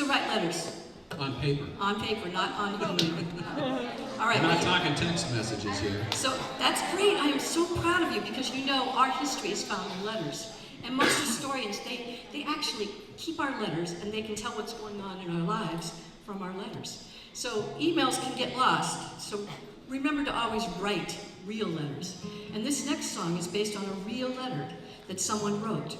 who write letters? On paper. On paper, not on email. All right. We're not talking text messages here. So that's great. I am so proud of you because you know our history is found in letters. And most historians, they actually keep our letters and they can tell what's going on in our lives from our letters. So emails can get lost. So remember to always write real letters. And this next song is based on a real letter that someone wrote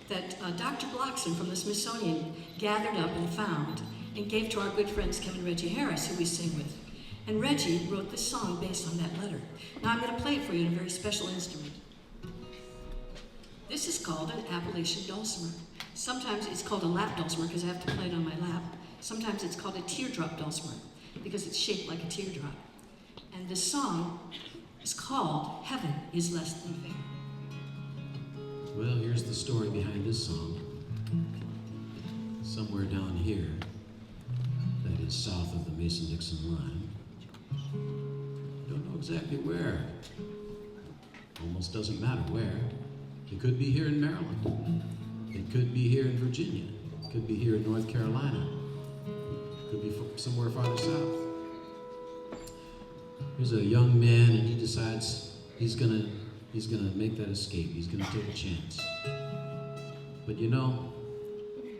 that Dr. Bloxon from the Smithsonian gathered up and found and gave to our good friends Kim and Reggie Harris, who we sing with. And Reggie wrote this song based on that letter. Now I'm going to play it for you in a very special instrument. This is called an Appalachian dulcimer. Sometimes it's called a lap dulcimer because I have to play it on my lap. Sometimes it's called a teardrop dulcimer because it's shaped like a teardrop. And this song is called Heaven is Less Than Fair. Well, here's the story behind this song. Somewhere down here, that is south of the Mason-Dixon line. Don't know exactly where. Almost doesn't matter where. It could be here in Maryland. It could be here in Virginia. It could be here in North Carolina. It could be somewhere farther south. There's a young man and he decides he's gonna make that escape. He's gonna take a chance. But you know,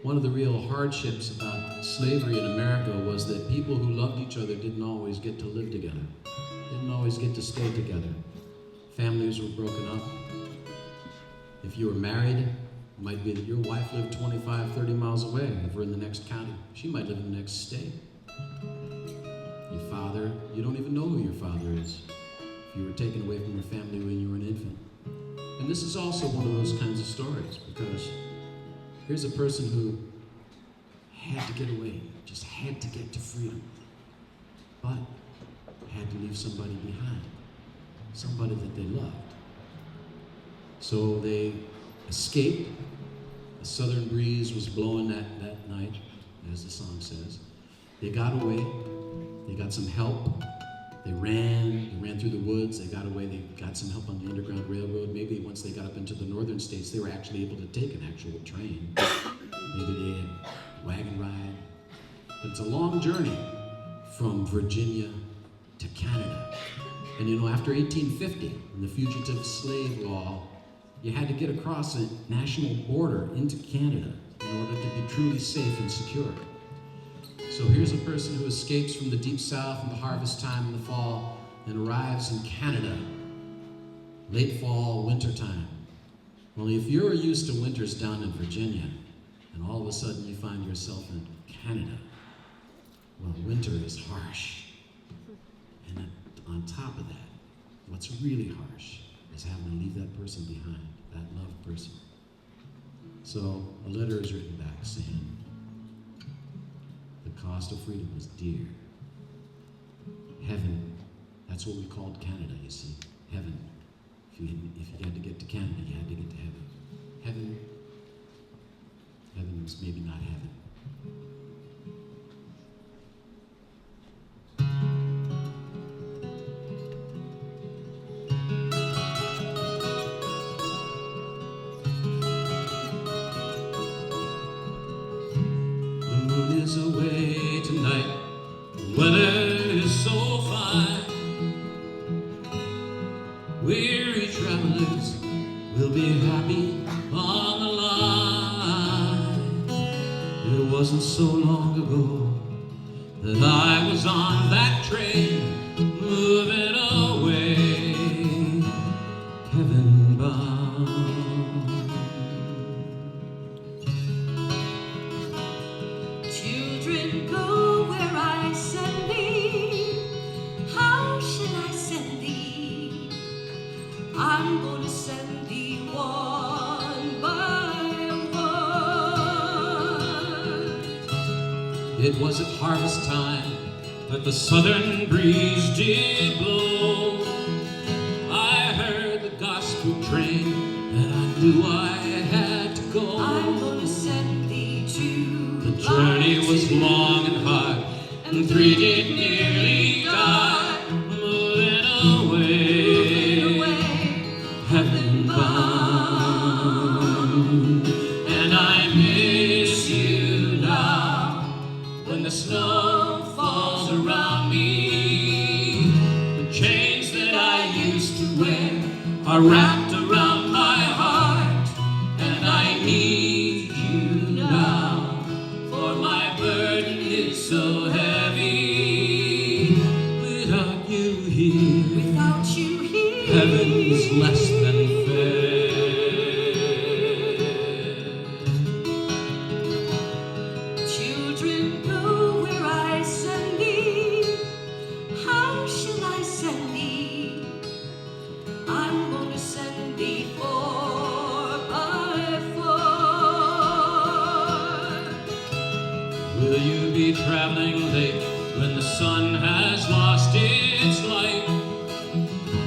one of the real hardships about slavery in America was that people who loved each other didn't always get to live together. Didn't always get to stay together. Families were broken up. If you were married, it might be that your wife lived 25, 30 miles away over in the next county. She might live in the next state. Your father, you don't even know who your father is if you were taken away from your family when you were an infant. And this is also one of those kinds of stories because here's a person who had to get away, just had to get to freedom, but had to leave somebody behind, somebody that they loved. So they escaped. A southern breeze was blowing that night, as the song says. They got away. They got some help. They ran through the woods. They got away. They got some help on the Underground Railroad. Maybe once they got up into the northern states, they were actually able to take an actual train. Maybe they had a wagon ride. But it's a long journey from Virginia to Canada. And you know, after 1850, in the Fugitive Slave Law, you had to get across a national border into Canada in order to be truly safe and secure. So here's a person who escapes from the deep south in the harvest time in the fall and arrives in Canada, late fall, winter time. Only if you're used to winters down in Virginia and all of a sudden you find yourself in Canada, well, winter is harsh. And on top of that, what's really harsh is having to leave that person behind, that loved person. So a letter is written back saying, the cost of freedom was dear. Heaven, that's what we called Canada, you see. Heaven. If you had to get to Canada, you had to get to heaven. Heaven was maybe not heaven. Away tonight, the weather is so fine. Weary travelers will be happy on the line. It wasn't so long ago that I was on that train, moving away, heaven bound. Children, go where I send thee. How shall I send thee? I'm going to send thee one by one. It was at harvest time that the southern breeze did blow. I heard the gospel train and I knew I had to go. I'm going to send thee to the journey was long and hard, and 3 did nearly die, moving away, heaven bound. And I miss you now, the snow falls around me. The chains that I used to wear are wrapped around my heart, and I need you now, for my burden is so heavy. Without you here, heaven is less than fair. Children, go where I send thee. How shall I send thee? I'm going to send thee 4x4. Will you be traveling late when the sun has lost its light?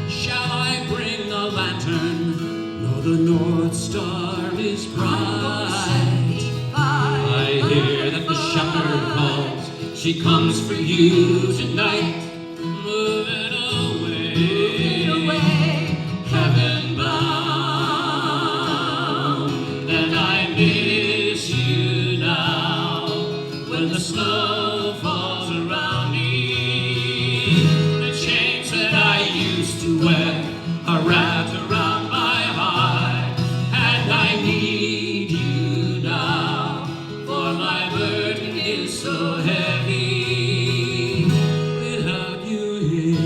Shall I bring a lantern? No, the North Star is bright. I hear that the shepherd calls. She comes for you tonight. Moving away, heaven bound. And I miss you now when the snow falls around me. The chains that I used to wear are wrapped around my heart, and I need you now, for my burden is so heavy. Without you here,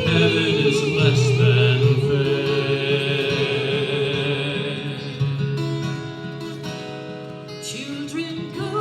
heaven is less than fair. Children, go